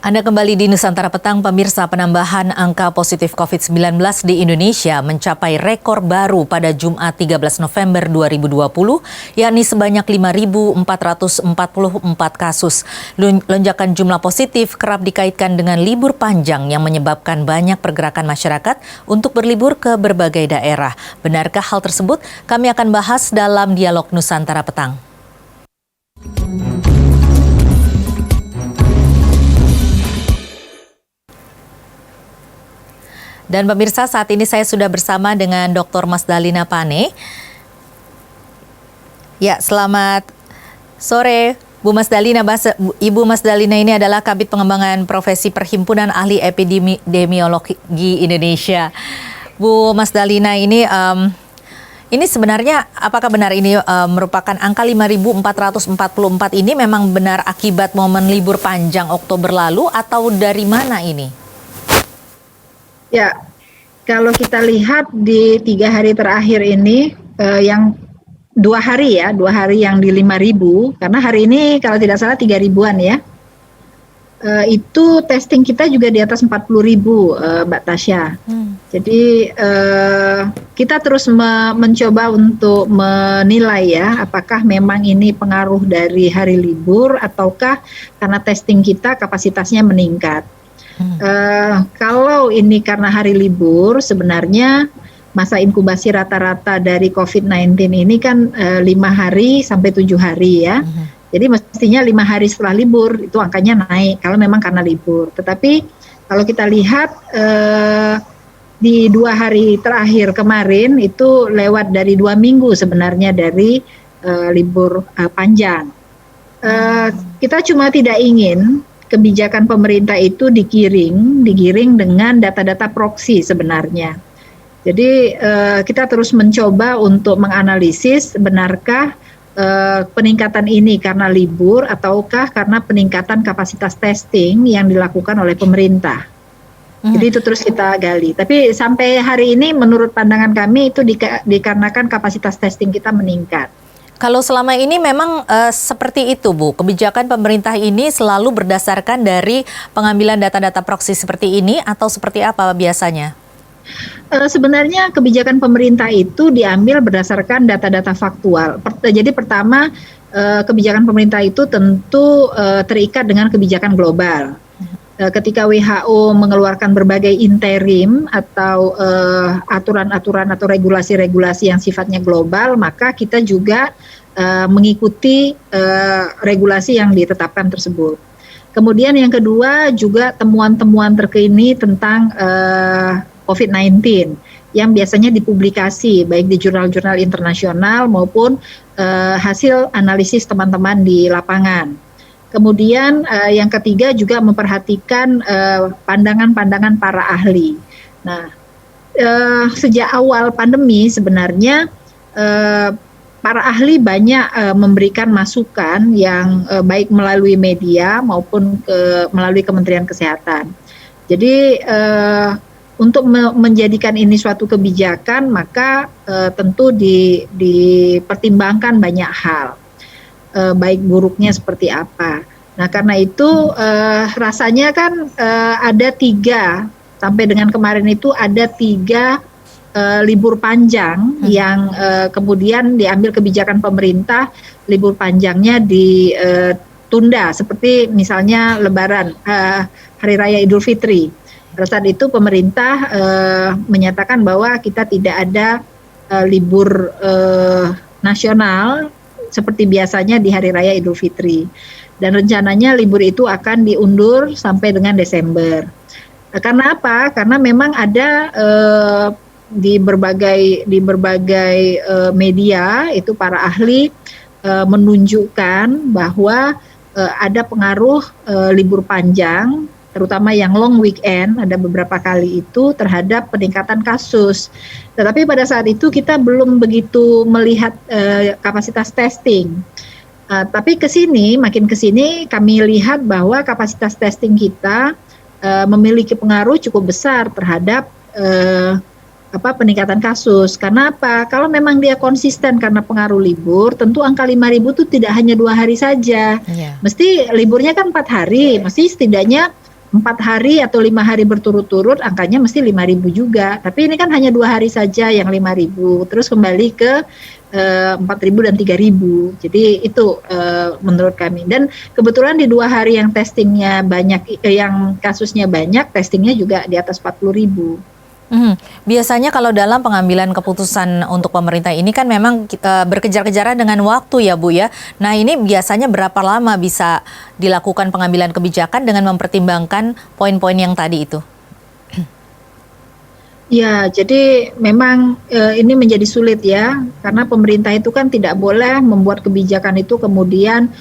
Anda kembali di Nusantara Petang, pemirsa. Penambahan angka positif COVID-19 di Indonesia mencapai rekor baru pada Jumat 13 November 2020, yakni sebanyak 5.444 kasus. Lonjakan jumlah positif kerap dikaitkan dengan libur panjang yang menyebabkan banyak pergerakan masyarakat untuk berlibur ke berbagai daerah. Benarkah hal tersebut? Kami akan bahas dalam Dialog Nusantara Petang. Dan pemirsa, saat ini saya sudah bersama dengan Dr. Mas Dalina Pane. Ya, selamat sore Bu Mas Dalina. Ibu Mas Dalina ini adalah Kabid Pengembangan Profesi Perhimpunan Ahli Epidemiologi Indonesia. Bu Mas Dalina, ini sebenarnya apakah benar ini merupakan angka 5.444 ini memang benar akibat momen libur panjang Oktober lalu atau dari mana ini? Ya, kalau kita lihat di 3 hari terakhir ini, yang 2 hari yang di 5.000, karena hari ini kalau tidak salah 3.000-an ya, itu testing kita juga di atas 40.000, Mbak Tasya. Jadi kita terus mencoba untuk menilai ya, apakah memang ini pengaruh dari hari libur ataukah karena testing kita kapasitasnya meningkat. Kalau ini karena hari libur, sebenarnya masa inkubasi rata-rata dari COVID-19 ini kan 5 hari sampai 7 hari ya. Jadi mestinya 5 hari setelah libur itu angkanya naik kalau memang karena libur. Tetapi kalau kita lihat di 2 hari terakhir kemarin itu lewat dari 2 minggu sebenarnya dari libur panjang. Kita cuma tidak ingin kebijakan pemerintah itu digiring dengan data-data proksi sebenarnya. Jadi kita terus mencoba untuk menganalisis benarkah peningkatan ini karena libur ataukah karena peningkatan kapasitas testing yang dilakukan oleh pemerintah. Jadi itu terus kita gali. Tapi sampai hari ini menurut pandangan kami itu dikarenakan kapasitas testing kita meningkat. Kalau selama ini memang seperti itu, Bu, kebijakan pemerintah ini selalu berdasarkan dari pengambilan data-data proksi seperti ini atau seperti apa biasanya? Sebenarnya kebijakan pemerintah itu diambil berdasarkan data-data faktual. Jadi pertama, kebijakan pemerintah itu tentu terikat dengan kebijakan global. Ketika WHO mengeluarkan berbagai interim atau aturan-aturan atau regulasi-regulasi yang sifatnya global, maka kita juga mengikuti regulasi yang ditetapkan tersebut. Kemudian yang kedua juga temuan-temuan terkini tentang COVID-19 yang biasanya dipublikasi baik di jurnal-jurnal internasional maupun hasil analisis teman-teman di lapangan. Kemudian yang ketiga juga memperhatikan pandangan-pandangan para ahli. Nah, sejak awal pandemi sebenarnya para ahli banyak memberikan masukan yang baik melalui media maupun melalui Kementerian Kesehatan. Jadi untuk menjadikan ini suatu kebijakan maka tentu dipertimbangkan banyak hal. Baik buruknya seperti apa. Nah karena itu rasanya kan ada 3 sampai dengan kemarin itu ada 3 libur panjang yang kemudian diambil kebijakan pemerintah libur panjangnya ditunda seperti misalnya Lebaran Hari Raya Idul Fitri. Pada saat itu pemerintah menyatakan bahwa kita tidak ada libur nasional seperti biasanya di Hari Raya Idul Fitri. Dan rencananya libur itu akan diundur sampai dengan Desember. Karena apa? Karena memang ada di berbagai media itu para ahli menunjukkan bahwa ada pengaruh libur panjang, terutama yang long weekend, ada beberapa kali itu terhadap peningkatan kasus. Tetapi pada saat itu kita belum begitu melihat kapasitas testing. Tapi makin kesini kami lihat bahwa kapasitas testing kita memiliki pengaruh cukup besar terhadap peningkatan kasus. Karena apa? Kalau memang dia konsisten karena pengaruh libur, tentu angka 5.000 itu tidak hanya 2 hari saja. Mesti liburnya kan 4 hari, mesti setidaknya 4 hari atau 5 hari berturut-turut angkanya mesti 5.000 juga. Tapi ini kan hanya 2 hari saja yang 5.000, terus kembali ke 4.000 dan 3.000. Jadi itu menurut kami. Dan kebetulan di 2 hari yang testingnya banyak, yang kasusnya banyak, testingnya juga di atas 40.000. Biasanya kalau dalam pengambilan keputusan untuk pemerintah ini kan memang berkejar-kejaran dengan waktu ya Bu ya. Nah ini biasanya berapa lama bisa dilakukan pengambilan kebijakan dengan mempertimbangkan poin-poin yang tadi itu? Ya, jadi memang ini menjadi sulit ya, karena pemerintah itu kan tidak boleh membuat kebijakan itu kemudian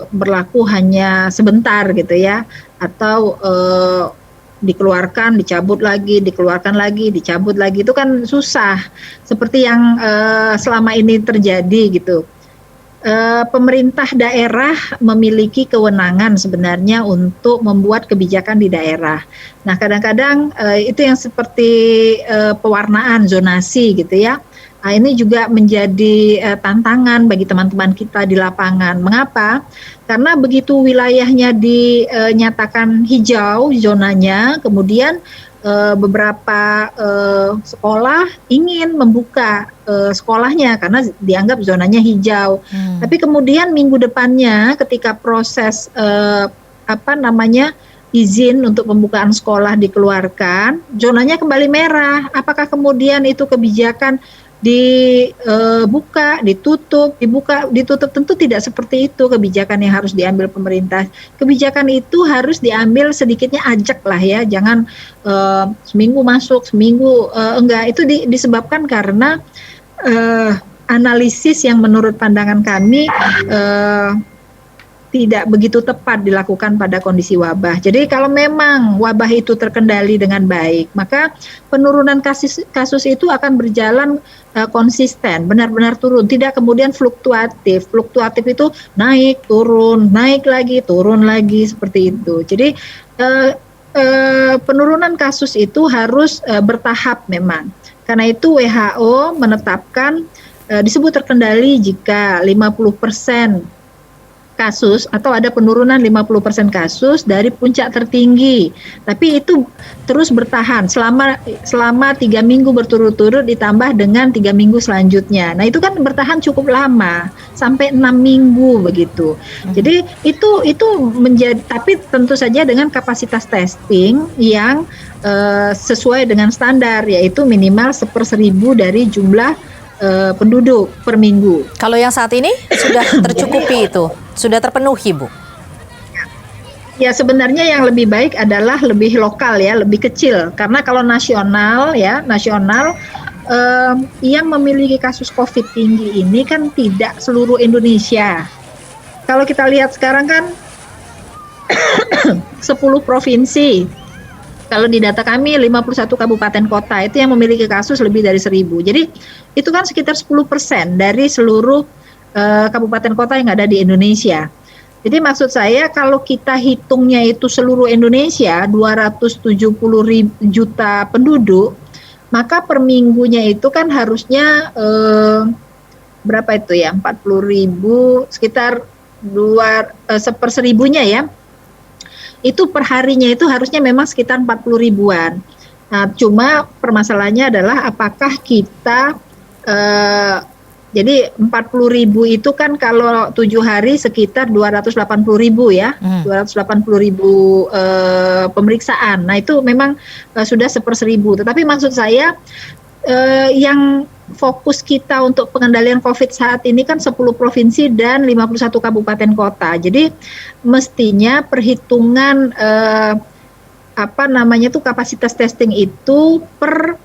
berlaku hanya sebentar gitu ya, atau dikeluarkan, dicabut lagi, dikeluarkan lagi, dicabut lagi, itu kan susah. Seperti yang selama ini terjadi gitu. Pemerintah daerah memiliki kewenangan sebenarnya untuk membuat kebijakan di daerah. Nah, kadang-kadang itu yang seperti pewarnaan, zonasi gitu ya. Nah, ini juga menjadi tantangan bagi teman-teman kita di lapangan. Mengapa? Karena begitu wilayahnya dinyatakan hijau zonanya, kemudian beberapa sekolah ingin membuka sekolahnya karena dianggap zonanya hijau. Tapi kemudian minggu depannya ketika proses izin untuk pembukaan sekolah dikeluarkan, zonanya kembali merah. Apakah kemudian itu kebijakan dibuka, ditutup, dibuka, ditutup? Tentu tidak seperti itu kebijakan yang harus diambil pemerintah. Kebijakan itu harus diambil sedikitnya ajak lah ya, jangan seminggu masuk, seminggu enggak. Itu disebabkan karena analisis yang menurut pandangan kami tidak begitu tepat dilakukan pada kondisi wabah. Jadi kalau memang wabah itu terkendali dengan baik, maka penurunan kasus itu akan berjalan konsisten, benar-benar turun, tidak kemudian fluktuatif. Fluktuatif itu naik, turun, naik lagi, turun lagi, seperti itu. Jadi penurunan kasus itu harus bertahap memang. Karena itu WHO menetapkan disebut terkendali jika 50% kasus atau ada penurunan 50% kasus dari puncak tertinggi. Tapi itu terus bertahan selama 3 minggu berturut-turut ditambah dengan 3 minggu selanjutnya. Nah, itu kan bertahan cukup lama, sampai 6 minggu begitu. Jadi itu menjadi, tapi tentu saja dengan kapasitas testing yang sesuai dengan standar, yaitu minimal 1/1000 dari jumlah penduduk per minggu. Kalau yang saat ini sudah tercukupi itu, sudah terpenuhi Bu? Ya, sebenarnya yang lebih baik adalah lebih lokal ya, lebih kecil. Karena kalau nasional yang memiliki kasus COVID tinggi ini kan tidak seluruh Indonesia. Kalau kita lihat sekarang kan 10 provinsi. Kalau di data kami 51 kabupaten kota itu yang memiliki kasus lebih dari 1.000. Jadi itu kan sekitar 10% dari seluruh kabupaten kota yang ada di Indonesia. Jadi maksud saya kalau kita hitungnya itu seluruh Indonesia 270 juta penduduk, maka per minggunya itu kan harusnya berapa itu ya? 40.000, sekitar 1/1000-nya ya. Itu per harinya itu harusnya memang sekitar 40 ribuan. Nah, cuma permasalahannya adalah apakah kita jadi 40.000 itu kan kalau 7 hari sekitar 280.000 ya, 280.000 pemeriksaan. Nah, itu memang sudah 1/1000. Tetapi maksud saya yang fokus kita untuk pengendalian COVID saat ini kan 10 provinsi dan 51 kabupaten kota. Jadi mestinya perhitungan kapasitas testing itu per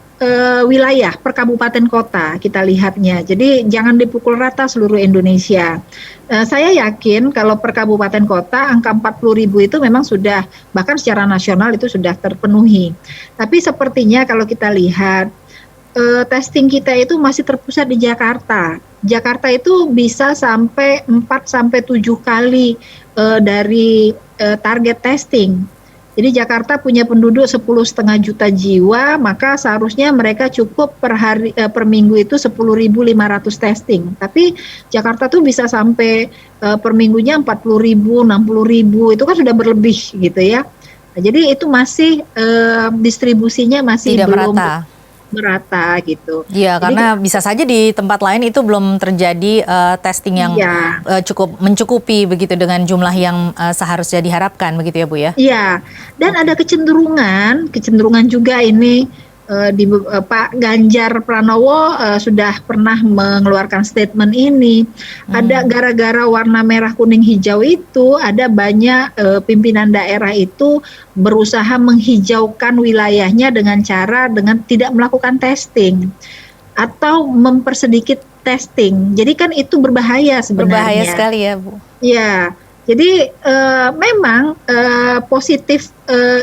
wilayah, per kabupaten kota kita lihatnya. Jadi jangan dipukul rata seluruh Indonesia. Saya yakin kalau per kabupaten kota angka 40.000 itu memang sudah, bahkan secara nasional itu sudah terpenuhi. Tapi sepertinya kalau kita lihat testing kita itu masih terpusat di Jakarta. Jakarta itu bisa sampai 4-7 kali dari target testing. Jadi Jakarta punya penduduk 10,5 juta jiwa, maka seharusnya mereka cukup per minggu itu 10.500 testing. Tapi Jakarta tuh bisa sampai per minggunya 40.000, 60.000, itu kan sudah berlebih gitu ya. Nah, jadi itu masih distribusinya masih Tidak belum merata. merata gitu. Iya, Jadi karena bisa saja di tempat lain itu belum terjadi testing yang iya, cukup mencukupi begitu dengan jumlah yang seharusnya diharapkan begitu ya Bu ya? iya, dan ada Oke. kecenderungan juga ini Pak Ganjar Pranowo sudah pernah mengeluarkan statement ini. Ada Hmm. gara-gara warna merah kuning hijau itu, ada banyak pimpinan daerah itu berusaha menghijaukan wilayahnya dengan cara dengan tidak melakukan testing atau mempersedikit testing. Jadi kan itu berbahaya Berbahaya sebenarnya. sekali ya Bu. Ya, jadi memang positif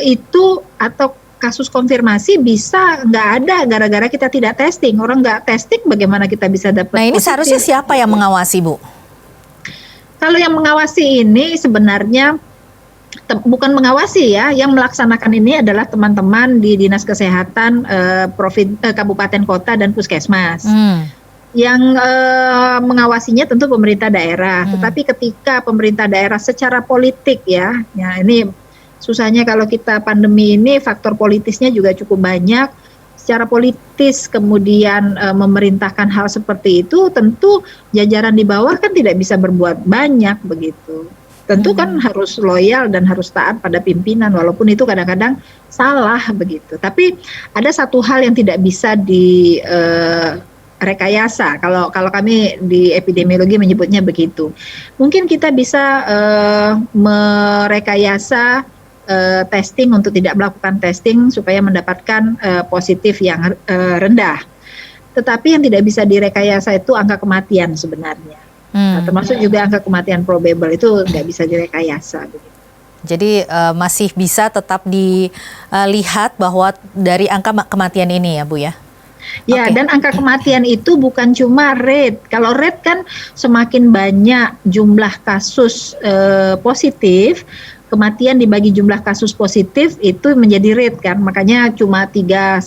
itu atau kasus konfirmasi bisa nggak ada gara-gara kita tidak testing. Orang nggak testing, bagaimana kita bisa Nah dapat ini seharusnya positif? siapa yang mengawasi Bu? Kalau yang mengawasi ini sebenarnya bukan mengawasi ya, yang melaksanakan ini adalah teman-teman di Dinas Kesehatan Kabupaten Kota dan Puskesmas. Hmm. Yang mengawasinya tentu pemerintah daerah, Hmm. tetapi ketika pemerintah daerah secara politik ya ini susahnya kalau kita pandemi ini faktor politisnya juga cukup banyak. Secara politis kemudian memerintahkan hal seperti itu, tentu jajaran di bawah kan tidak bisa berbuat banyak begitu. Tentu kan harus loyal dan harus taat pada pimpinan, walaupun itu kadang-kadang salah begitu. Tapi ada satu hal yang tidak bisa di rekayasa. Kalau kami di epidemiologi menyebutnya begitu. Mungkin kita bisa merekayasa testing untuk tidak melakukan testing supaya mendapatkan positif yang rendah. Tetapi yang tidak bisa direkayasa itu angka kematian sebenarnya. Nah, termasuk juga angka kematian probable itu nggak bisa direkayasa. Jadi masih bisa tetap dilihat bahwa dari angka kematian ini ya Bu ya? Ya, Oke. dan angka kematian itu bukan cuma rate. Kalau rate kan semakin banyak jumlah kasus positif, kematian dibagi jumlah kasus positif itu menjadi rate kan. Makanya cuma 3%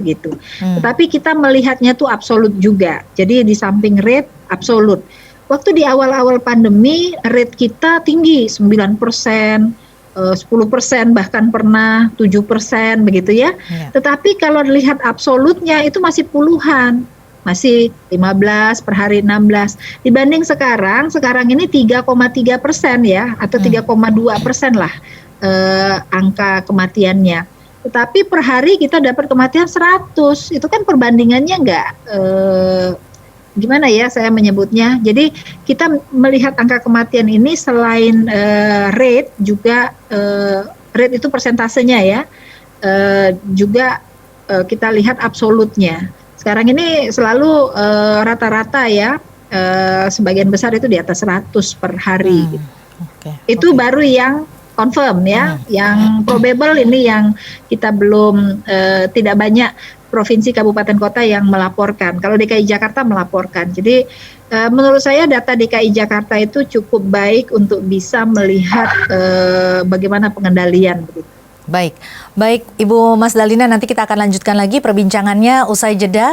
gitu. Tetapi kita melihatnya tuh absolut juga. Jadi di samping rate absolut. Waktu di awal-awal pandemi rate kita tinggi 9%. 10% bahkan pernah 7% begitu ya. Tetapi kalau dilihat absolutnya itu masih puluhan, masih 15 per hari 16. Dibanding sekarang ini 3,3% ya atau 3,2% lah angka kematiannya. Tetapi per hari kita dapat kematian 100, itu kan perbandingannya nggak gimana ya saya menyebutnya. Jadi kita melihat angka kematian ini selain rate juga rate itu persentasenya ya, juga kita lihat absolutnya. Sekarang ini selalu rata-rata ya, sebagian besar itu di atas 100 per hari. Itu baru yang confirm ya, yang probable ini yang kita belum tidak banyak provinsi, kabupaten, kota yang melaporkan. Kalau DKI Jakarta melaporkan. Jadi menurut saya data DKI Jakarta itu cukup baik untuk bisa melihat bagaimana pengendalian. Baik Ibu Mas Dalina, nanti kita akan lanjutkan lagi perbincangannya usai jeda.